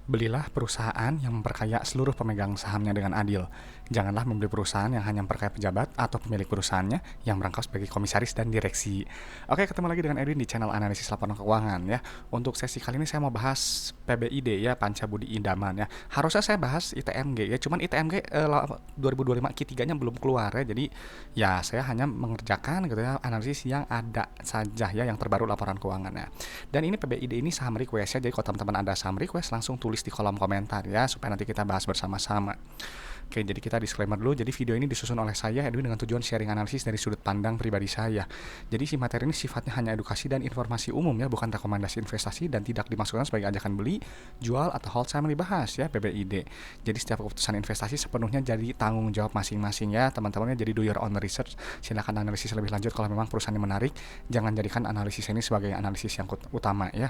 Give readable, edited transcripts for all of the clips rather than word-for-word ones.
Belilah perusahaan yang memperkaya seluruh pemegang sahamnya dengan adil. Janganlah membeli perusahaan yang hanya memperkaya pejabat atau pemilik perusahaannya yang merangkap sebagai komisaris dan direksi. Oke, ketemu lagi dengan Edwin di channel analisis laporan keuangan ya. Untuk sesi kali ini saya mau bahas PBID ya, Panca Budi Idaman ya. Harusnya saya bahas ITMG ya, cuman ITMG 2025 Q3-nya belum keluar ya. Jadi ya saya hanya mengerjakan gitu ya analisis yang ada saja ya, yang terbaru laporan keuangannya. Dan ini PBID ini saham request ya. Jadi kalau teman-teman ada saham request langsung tulis di kolom komentar ya supaya nanti kita bahas bersama-sama. Oke, jadi kita disclaimer dulu. Jadi video ini disusun oleh saya Edwin dengan tujuan sharing analisis dari sudut pandang pribadi saya. Jadi si materi ini sifatnya hanya edukasi dan informasi umum ya, bukan rekomendasi investasi dan tidak dimaksudkan sebagai ajakan beli, jual atau hold saham yang dibahas ya PBID. Jadi setiap keputusan investasi sepenuhnya jadi tanggung jawab masing-masing ya teman-temannya. Jadi do your own research. Silakan analisis lebih lanjut kalau memang perusahaannya menarik. Jangan jadikan analisis ini sebagai analisis yang utama ya.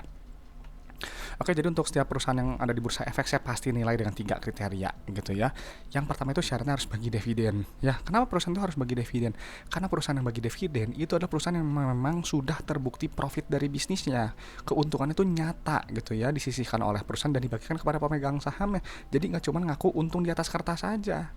Oke, jadi untuk setiap perusahaan yang ada di bursa efek saya pasti nilai dengan 3 kriteria gitu ya. Yang pertama itu syaratnya harus bagi dividen. Ya, kenapa perusahaan itu harus bagi dividen? Karena perusahaan yang bagi dividen itu adalah perusahaan yang memang sudah terbukti profit dari bisnisnya. Keuntungan itu nyata gitu ya, disisihkan oleh perusahaan dan dibagikan kepada pemegang sahamnya. Jadi nggak cuma ngaku untung di atas kertas saja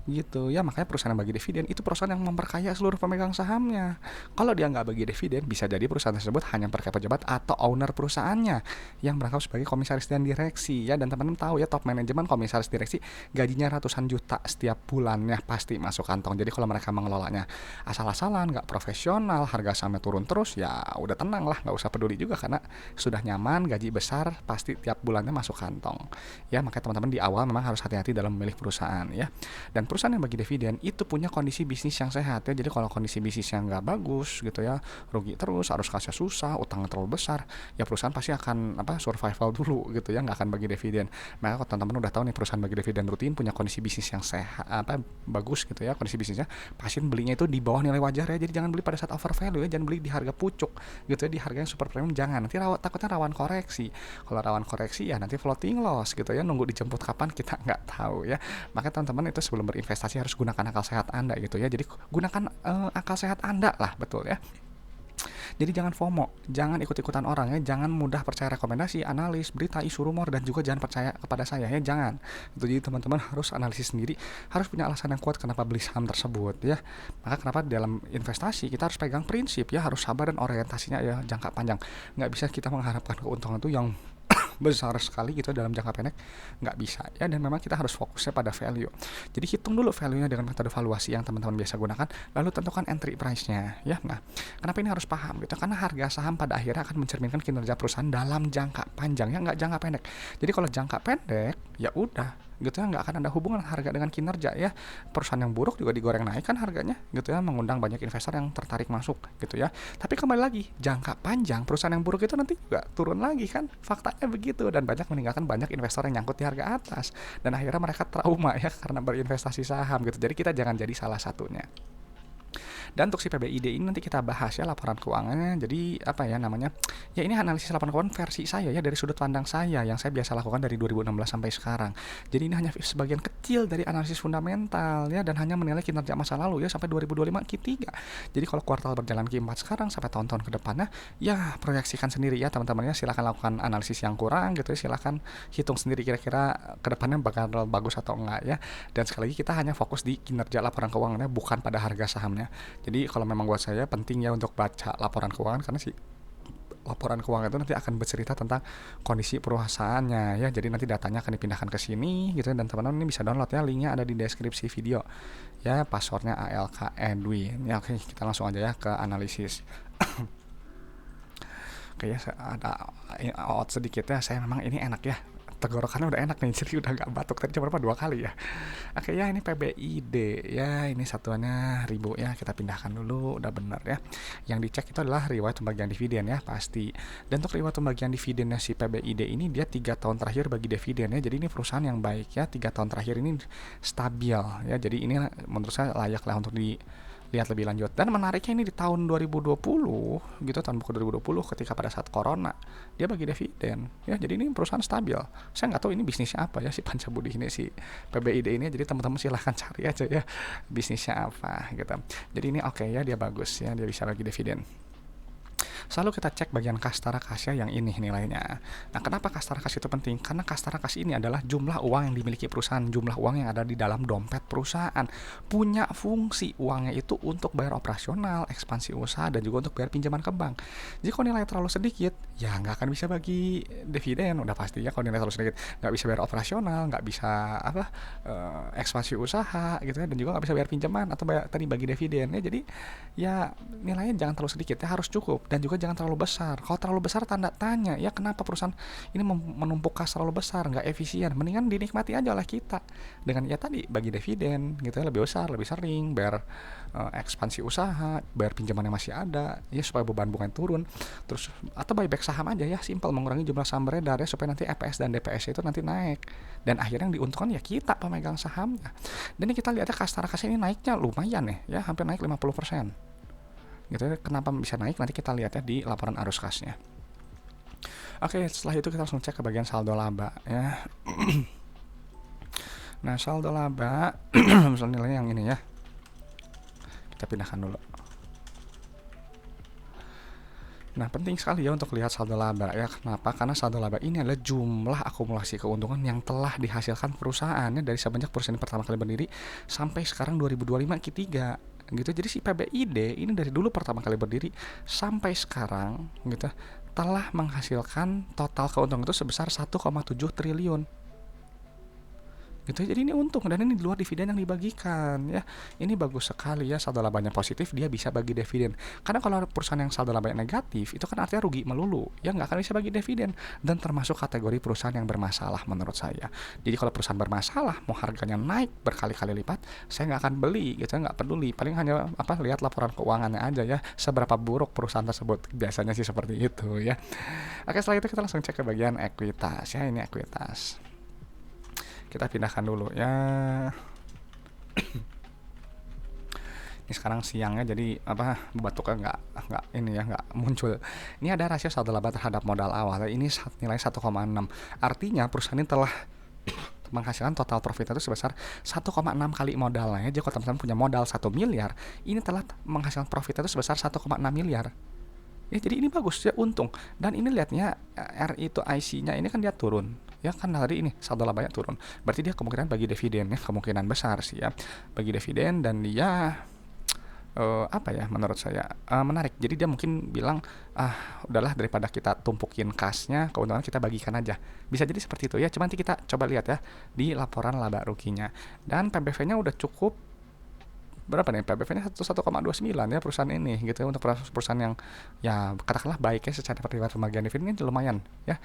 gitu ya. Makanya perusahaan yang bagi dividen itu perusahaan yang memperkaya seluruh pemegang sahamnya. Kalau dia nggak bagi dividen, bisa jadi perusahaan tersebut hanya memperkaya pejabat atau owner perusahaannya yang merangkap sebagai komisaris dan direksi ya. Dan teman-teman tahu ya, top manajemen komisaris direksi gajinya ratusan juta setiap bulannya pasti masuk kantong. Jadi kalau mereka mengelolanya asal-asalan, nggak profesional, harga sahamnya turun terus, ya udah tenang lah, nggak usah peduli juga karena sudah nyaman, gaji besar, pasti tiap bulannya masuk kantong ya. Makanya teman-teman di awal memang harus hati-hati dalam memilih perusahaan ya. Dan perusahaan yang bagi dividen itu punya kondisi bisnis yang sehat ya. Jadi kalau kondisi bisnisnya nggak bagus gitu ya, rugi terus, arus kasnya susah, utangnya terlalu besar, ya perusahaan pasti akan survival dulu gitu ya, nggak akan bagi dividen. Maka kalau teman-teman udah tahu nih perusahaan bagi dividen rutin punya kondisi bisnis yang sehat bagus gitu ya, kondisi bisnisnya, pasti belinya itu di bawah nilai wajar ya. Jadi jangan beli pada saat over value ya, jangan beli di harga pucuk gitu ya, di harga yang super premium jangan. Nanti takutnya rawan koreksi. Kalau rawan koreksi ya nanti floating loss gitu ya, nunggu dijemput kapan kita nggak tahu ya. Maka teman-teman itu sebelum berinvestasi harus gunakan akal sehat Anda gitu ya. Jadi gunakan akal sehat Anda lah, betul ya. Jadi jangan FOMO, jangan ikut-ikutan orang ya, jangan mudah percaya rekomendasi, analis, berita, isu, rumor, dan juga jangan percaya kepada saya ya, jangan. Itu jadi teman-teman harus analisis sendiri, harus punya alasan yang kuat kenapa beli saham tersebut ya. Maka kenapa dalam investasi kita harus pegang prinsip ya, harus sabar dan orientasinya ya jangka panjang. Nggak bisa kita mengharapkan keuntungan itu yang besar sekali gitu dalam jangka pendek, nggak bisa ya. Dan memang kita harus fokusnya pada value. Jadi hitung dulu value-nya dengan metode valuasi yang teman-teman biasa gunakan, lalu tentukan entry price-nya ya. Nah, kenapa ini harus paham gitu? Karena harga saham pada akhirnya akan mencerminkan kinerja perusahaan dalam jangka panjang ya, nggak jangka pendek. Jadi kalau jangka pendek ya udah gitu ya, nggak akan ada hubungan harga dengan kinerja ya. Perusahaan yang buruk juga digoreng naik kan harganya gitu ya, mengundang banyak investor yang tertarik masuk gitu ya. Tapi kembali lagi, jangka panjang perusahaan yang buruk itu nanti juga turun lagi kan, faktanya begitu. Dan banyak meninggalkan banyak investor yang nyangkut di harga atas, dan akhirnya mereka trauma ya karena berinvestasi saham gitu. Jadi kita jangan jadi salah satunya. Dan untuk si PBID ini nanti kita bahas ya laporan keuangannya. Jadi apa ya namanya? Ya ini analisis laporan keuangan versi saya ya, dari sudut pandang saya yang saya biasa lakukan dari 2016 sampai sekarang. Jadi ini hanya sebagian kecil dari analisis fundamental ya, dan hanya menilai kinerja masa lalu ya sampai 2025 Q3. Jadi kalau kuartal berjalan Q4 sekarang sampai tahun-tahun ke depannya ya proyeksikan sendiri ya teman-teman ya. Silakan lakukan analisis yang kurang gitu ya, silakan hitung sendiri kira-kira ke depannya bakal bagus atau enggak ya. Dan sekali lagi kita hanya fokus di kinerja laporan keuangannya, bukan pada harga sahamnya. Jadi kalau memang buat saya penting ya untuk baca laporan keuangan, karena sih laporan keuangan itu nanti akan bercerita tentang kondisi perusahaannya ya. Jadi nanti datanya akan dipindahkan ke sini gitu, dan teman-teman ini bisa download ya, linknya ada di deskripsi video ya, passwordnya ALK Edwin ya. Oke, kita langsung aja ya ke analisis. Oke ya, ada out sedikit ya, saya memang ini enak ya, tenggorokannya udah enak nih, jadi udah gak batuk. Tadi cuma berapa 2 kali ya. Oke ya, ini PBID ya, ini satuannya ribu ya, kita pindahkan dulu, udah bener ya. Yang dicek itu adalah riwayat pembagian dividen ya pasti. Dan untuk riwayat pembagian dividennya si PBID ini, dia 3 tahun terakhir bagi dividen ya. Jadi ini perusahaan yang baik ya, 3 tahun terakhir ini stabil ya. Jadi ini menurut saya layak lah untuk lihat lebih lanjut. Dan menariknya ini di tahun 2020 gitu, tahun buku 2020 ketika pada saat corona dia bagi dividen ya. Jadi ini perusahaan stabil. Saya nggak tahu ini bisnisnya apa ya si Panca Budi ini, si PBID ini. Jadi teman-teman silahkan cari aja ya bisnisnya apa gitu. Jadi ini oke ya, dia bagus ya, dia bisa bagi dividen. selalu kita cek bagian kastara kasnya yang ini nilainya. Nah, kenapa kastara kas itu penting? Karena kastara kas ini adalah jumlah uang yang dimiliki perusahaan, jumlah uang yang ada di dalam dompet perusahaan. Punya fungsi uangnya itu untuk bayar operasional, ekspansi usaha, dan juga untuk bayar pinjaman ke bank. Jika nilai terlalu sedikit, ya nggak akan bisa bagi dividen, udah pasti ya. Kalau nilai terlalu sedikit, nggak bisa bayar operasional, nggak bisa ekspansi usaha gitu ya, dan juga nggak bisa bayar pinjaman atau bayar tadi bagi dividen ya. Jadi ya nilainya jangan terlalu sedikit ya, harus cukup, dan juga jangan terlalu besar. Kalau terlalu besar tanda tanya ya, kenapa perusahaan ini menumpuk kas terlalu besar, nggak efisien. Mendingan dinikmati aja oleh kita dengan ya tadi bagi dividen gitu ya, lebih besar, lebih sering, bayar ekspansi usaha, bayar pinjaman yang masih ada ya, supaya beban bunganya turun. Terus atau buyback saham aja ya, simpel, mengurangi jumlah saham beredar ya, supaya nanti EPS dan DPS itu nanti naik, dan akhirnya yang diuntungkan ya kita pemegang sahamnya. Dan ini kita lihat ya, kastara kas ini naiknya lumayan ya, hampir naik 50% gitu ya. Kenapa bisa naik, nanti kita lihat ya di laporan arus kasnya. Oke, setelah itu kita langsung cek ke bagian saldo laba ya. Nah, saldo laba misalnya nilainya yang ini ya, kita pindahkan dulu. Nah, penting sekali ya untuk lihat saldo laba ya. Kenapa? Karena saldo laba ini adalah jumlah akumulasi keuntungan yang telah dihasilkan perusahaannya dari semenjak perusahaan pertama kali berdiri sampai sekarang 2025 Q3 gitu. Jadi si PBID ini dari dulu pertama kali berdiri sampai sekarang gitu telah menghasilkan total keuntungan itu sebesar 1,7 triliun gitu. Jadi ini untung, dan ini di luar dividen yang dibagikan ya. Ini bagus sekali ya, saldo labanya positif, dia bisa bagi dividen. Karena kalau perusahaan yang saldo labanya negatif itu kan artinya rugi melulu ya, nggak akan bisa bagi dividen, dan termasuk kategori perusahaan yang bermasalah menurut saya. Jadi kalau perusahaan bermasalah, mau harganya naik berkali-kali lipat, saya nggak akan beli gitu, nggak peduli. Paling hanya lihat laporan keuangannya aja ya, seberapa buruk perusahaan tersebut. Biasanya sih seperti itu ya. Oke, setelah itu kita langsung cek ke bagian ekuitas ya. Ini ekuitas, kita pindahkan dulu ya. Ini sekarang siangnya, jadi batuknya nggak ini ya, nggak muncul. Ini ada rasio saldo laba terhadap modal awal, ini nilai 1,6. Artinya perusahaan ini telah menghasilkan total profit itu sebesar 1,6 kali modalnya. Jadi kalau teman-teman punya modal 1 miliar, ini telah menghasilkan profit itu sebesar 1,6 miliar. Ya, jadi ini bagus ya, untung. Dan ini lihatnya R itu IC-nya ini kan dia turun. Ya kan tadi ini saldo labanya turun. Berarti dia kemungkinan bagi dividen ya, kemungkinan besar sih ya bagi dividen. Dan dia menurut saya menarik. Jadi dia mungkin bilang udahlah, daripada kita tumpukin kasnya, keuntungan kita bagikan aja. Bisa jadi seperti itu ya. Cuma nanti kita coba lihat ya di laporan laba ruginya. Dan PBV-nya udah cukup berapa nih, PBV-nya 1,29 ya perusahaan ini gitu ya, untuk perusahaan yang ya katakanlah baiknya secara pembagian dividen ini lumayan ya,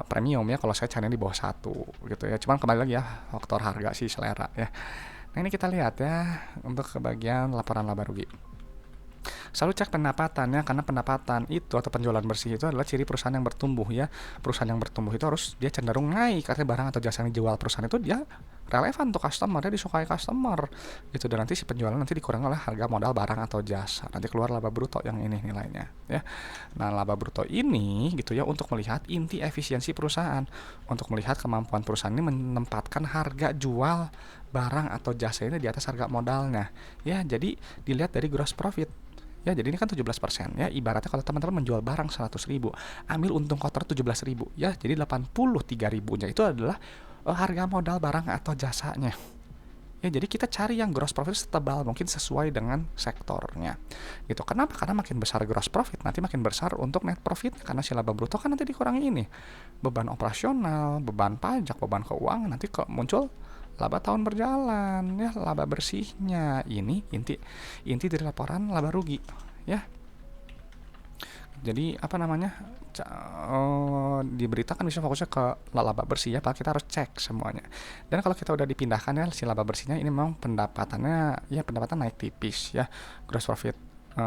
premium ya. Kalau saya carinya di bawah 1 gitu ya, cuman kembali lagi ya, faktor harga sih, selera ya. Nah, ini kita lihat ya untuk bagian laporan laba rugi. Selalu cek pendapatannya, karena pendapatan itu atau penjualan bersih itu adalah ciri perusahaan yang bertumbuh ya. Perusahaan yang bertumbuh itu harus dia cenderung naik, karena barang atau jasa yang dijual perusahaan itu dia relevan untuk customer, dia disukai customer gitu. Dan nanti si penjualan nanti dikurangi oleh harga modal barang atau jasa, nanti keluar laba bruto yang ini nilainya ya. Nah, laba bruto ini gitu ya untuk melihat inti efisiensi perusahaan, untuk melihat kemampuan perusahaan ini menempatkan harga jual barang atau jasa ini di atas harga modalnya ya. Jadi dilihat dari gross profit ya. Jadi ini kan 17% ya. Ibaratnya kalau teman-teman menjual barang 100.000, ambil untung kotor 17.000 ya. Jadi 83.000-nya itu adalah harga modal barang atau jasanya. Ya, jadi kita cari yang gross profit setebal mungkin sesuai dengan sektornya. Gitu. Kenapa? Karena makin besar gross profit, nanti makin besar untuk net profit, karena si laba bruto kan nanti dikurangi ini. Beban operasional, beban pajak, beban keuangan, nanti muncul laba tahun berjalan ya, laba bersihnya. Ini inti dari laporan laba rugi ya. Jadi diberitakan bisa fokusnya ke laba bersih ya, Pak. Kita harus cek semuanya. Dan kalau kita udah dipindahkan ya si laba bersihnya, ini memang pendapatan naik tipis ya. Gross profit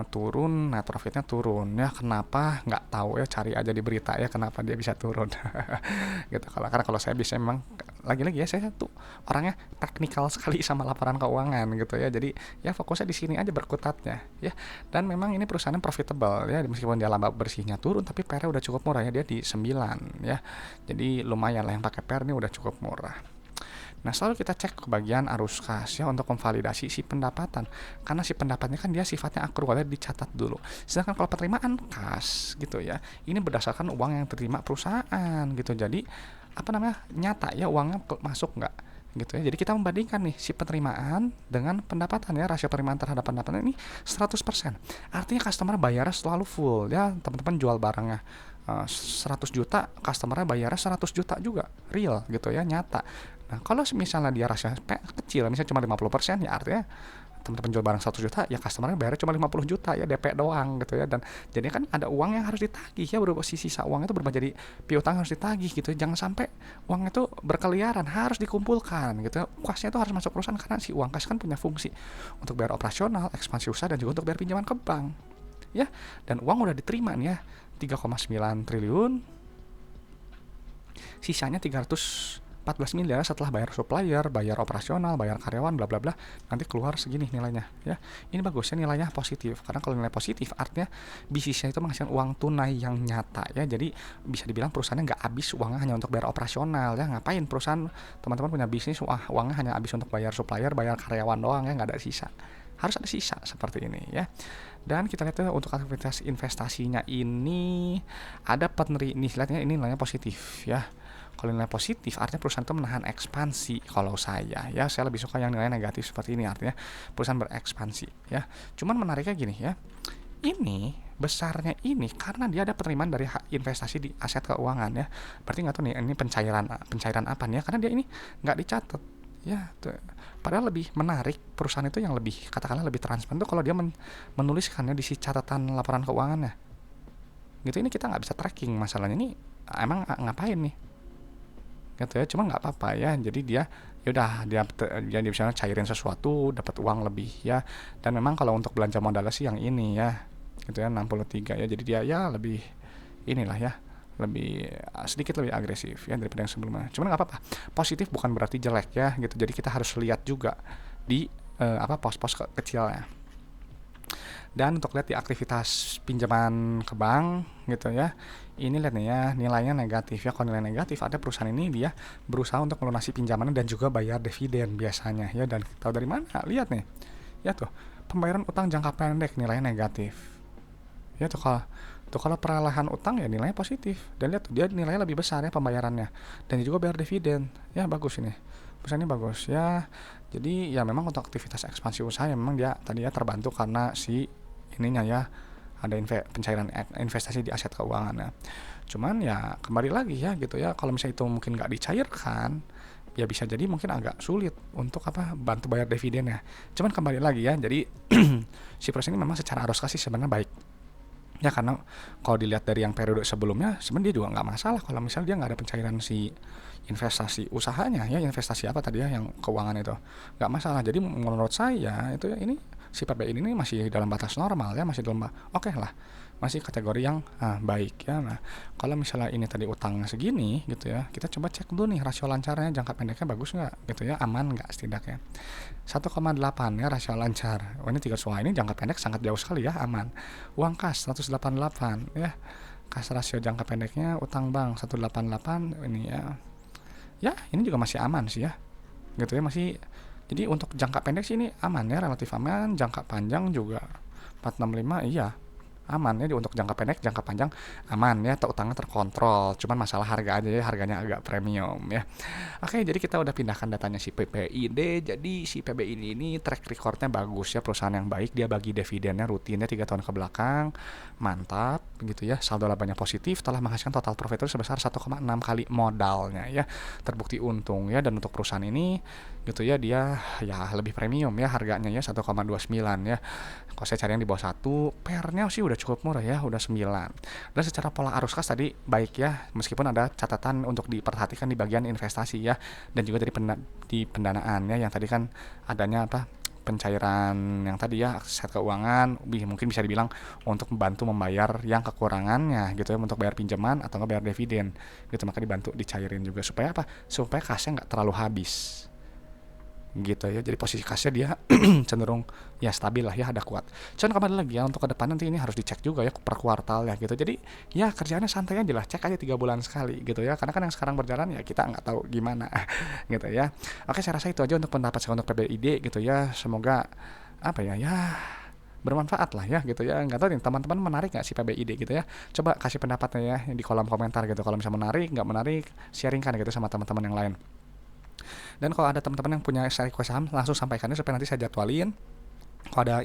turun, net profitnya turun ya. Kenapa? Nggak tahu ya, cari aja di berita ya kenapa dia bisa turun. Gitu. Karena kalau saya bisa, memang lagi-lagi ya, saya tuh orangnya teknikal sekali sama laporan keuangan gitu ya. Jadi ya fokusnya di sini aja berkutatnya ya. Dan memang ini perusahaannya profitable ya, meskipun dia laba bersihnya turun, tapi PR-nya udah cukup murah ya, dia di 9 ya. Jadi lumayan lah, yang pakai PR ini udah cukup murah. Nah, selalu kita cek ke bagian arus kas ya untuk memvalidasi si pendapatan. Karena si pendapatannya kan dia sifatnya akrual ya, dicatat dulu. Sedangkan kalau penerimaan kas gitu ya, ini berdasarkan uang yang diterima perusahaan gitu. Jadi apa namanya, nyata ya uangnya masuk nggak gitu ya. Jadi kita membandingkan nih si penerimaan dengan pendapatan ya, rasio penerimaan terhadap pendapatan ini 100%. Artinya customer bayarnya selalu full ya, teman-teman jual barangnya 100 juta, customernya bayarnya 100 juta juga, real gitu ya, nyata. Nah, kalau misalnya dia rasio kecil, misalnya cuma 50%, ya artinya teman-teman jual barang 100 juta, ya customernya bayarnya cuma 50 juta ya, DP doang gitu ya. Dan jadi kan ada uang yang harus ditagih ya, berubah sisa uang itu berubah jadi piutang harus ditagih gitu. Jangan sampai uang itu berkeliaran, harus dikumpulkan gitu. Kasnya itu harus masuk perusahaan karena si uang kas kan punya fungsi untuk bayar operasional, ekspansi usaha, dan juga untuk bayar pinjaman ke bank. Ya, dan uang udah diterima nih ya, 3,9 triliun, sisanya 314 miliar setelah bayar supplier, bayar operasional, bayar karyawan, bla bla bla, nanti keluar segini nilainya ya. Ini bagusnya nilainya positif, karena kalau nilai positif artinya bisnisnya itu menghasilkan uang tunai yang nyata ya. Jadi bisa dibilang perusahaannya nggak habis uangnya hanya untuk bayar operasional ya. Ngapain perusahaan, teman-teman punya bisnis, uangnya hanya habis untuk bayar supplier, bayar karyawan doang ya, nggak ada sisa. Harus ada sisa seperti ini ya. Dan kita lihat untuk aktivitas investasinya ini ada nih, lihatnya ini nilainya positif ya. Kalau nilai positif artinya perusahaan itu menahan ekspansi. Kalau saya lebih suka yang nilai negatif seperti ini, artinya perusahaan berekspansi ya. Cuman menariknya gini ya, ini besarnya ini karena dia ada penerimaan dari investasi di aset keuangan ya. Berarti nggak tahu nih ini pencairan apa nih ya, karena dia ini nggak dicatat ya. Padahal lebih menarik perusahaan itu yang lebih, katakanlah lebih transparan tuh kalau dia menuliskannya di si catatan laporan keuangannya gitu. Ini kita nggak bisa tracking masalahnya, ini emang ngapain nih gitu ya. Cuma nggak apa-apa ya, jadi dia yaudah dia bisa cairin sesuatu dapat uang lebih ya. Dan memang kalau untuk belanja modalnya sih yang ini ya gitu ya, 63 ya, jadi dia ya lebih inilah ya, lebih sedikit lebih agresif ya daripada yang sebelumnya. Cuman nggak apa-apa, positif bukan berarti jelek ya gitu. Jadi kita harus lihat juga di pos-pos kecilnya. Dan untuk lihat di aktivitas pinjaman ke bank gitu ya, ini lihat nih ya, nilainya negatif ya. Kalau nilai negatif ada perusahaan ini dia berusaha untuk melunasi pinjamannya dan juga bayar dividen biasanya ya. Dan tahu dari mana? Lihat nih ya, tuh pembayaran utang jangka pendek nilainya negatif ya. Kalau peralihan utang ya nilainya positif, dan lihat tuh dia nilainya lebih besar ya pembayarannya, dan juga bayar dividen ya. Bagus ini, perusahaan ini bagus ya. Jadi ya memang untuk aktivitas ekspansi usaha ya memang dia tadi ya terbantu karena si ininya ya, ada pencairan investasi di aset keuangan ya. Cuman ya kembali lagi ya gitu ya, kalau misalnya itu mungkin nggak dicairkan ya bisa jadi mungkin agak sulit untuk bantu bayar dividen ya. Cuman kembali lagi ya, jadi si perusahaan ini memang secara arus kasih sebenarnya baik ya, karena kalau dilihat dari yang periode sebelumnya sebenarnya dia juga nggak masalah kalau misalnya dia nggak ada pencairan si investasi usahanya ya. Investasi apa tadi ya, yang keuangan itu nggak masalah. Jadi menurut saya itu ya, ini si PBI ini masih dalam batas normal ya, masih dalam oke lah, masih kategori yang baik ya. Nah, kalau misalnya ini tadi utangnya segini gitu ya, kita coba cek dulu nih rasio lancarnya, jangka pendeknya bagus nggak gitu ya, aman nggak setidaknya 1,8 ya rasio lancar. Ini 3 ini jangka pendek sangat jauh sekali ya, aman. Uang kas 188 ya, kas rasio jangka pendeknya, utang bank 188 ini ya. Ya ini juga masih aman sih ya gitu ya, masih. Jadi untuk jangka pendek sih ini aman ya, relatif aman. Jangka panjang juga 465 iya aman ya. Untuk jangka pendek, jangka panjang aman ya, utangnya terkontrol. Cuman masalah harga aja ya, harganya agak premium ya. Oke, jadi kita udah pindahkan datanya si PBID. Jadi si PBID ini track recordnya bagus ya, perusahaan yang baik. Dia bagi dividennya rutinnya 3 tahun ke belakang, mantap gitu ya. Saldo labanya positif, telah menghasilkan total profit sebesar 1,6 kali modalnya ya, terbukti untung ya. Dan untuk perusahaan ini gitu ya, dia ya lebih premium ya harganya ya, 1,29 ya. Kalau saya cari yang di bawah 1, pernya sih udah cukup murah ya, udah 9. Dan secara pola arus kas tadi baik ya, meskipun ada catatan untuk diperhatikan di bagian investasi ya, dan juga dari di pendanaan ya, yang tadi kan adanya pencairan yang tadi ya, aset keuangan mungkin bisa dibilang untuk membantu membayar yang kekurangannya gitu ya, untuk bayar pinjaman atau nggak bayar dividen gitu. Maka dibantu dicairin juga supaya supaya kasnya nggak terlalu habis gitu ya. Jadi posisi kasnya dia cenderung ya stabil lah ya, ada kuat. Cuman kembali lagi ya, untuk ke depan nanti ini harus dicek juga ya per kuartal ya gitu. Jadi ya kerjaannya santai aja lah, cek aja 3 bulan sekali gitu ya. Karena kan yang sekarang berjalan ya kita nggak tahu gimana gitu ya. Oke, saya rasa itu aja untuk pendapat saya untuk PBID gitu ya. Semoga apa ya bermanfaat lah ya gitu ya. Nggak tahu nih teman-teman menarik nggak sih PBID gitu ya, coba kasih pendapatnya ya di kolom komentar gitu. Kalau misalnya menarik, nggak menarik, sharingkan gitu sama teman-teman yang lain. Dan kalau ada teman-teman yang punya request saham, langsung sampaikannya supaya nanti saya jadwalin. Kalau ada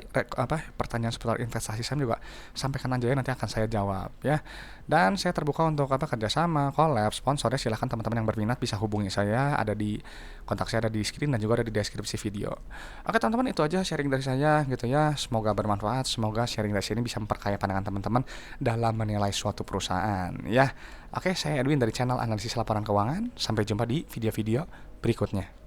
pertanyaan seputar investasi saham juga sampaikan aja ya, nanti akan saya jawab ya. Dan saya terbuka untuk kerjasama, collab, sponsornya silahkan teman-teman yang berminat bisa hubungi saya, ada di kontak saya ada di screen dan juga ada di deskripsi video. Oke teman-teman, itu aja sharing dari saya gitu ya. Semoga bermanfaat, semoga sharing dari sini bisa memperkaya pandangan teman-teman dalam menilai suatu perusahaan ya. Oke, saya Edwin dari channel Analisis Laporan Keuangan. Sampai jumpa di video-video berikutnya.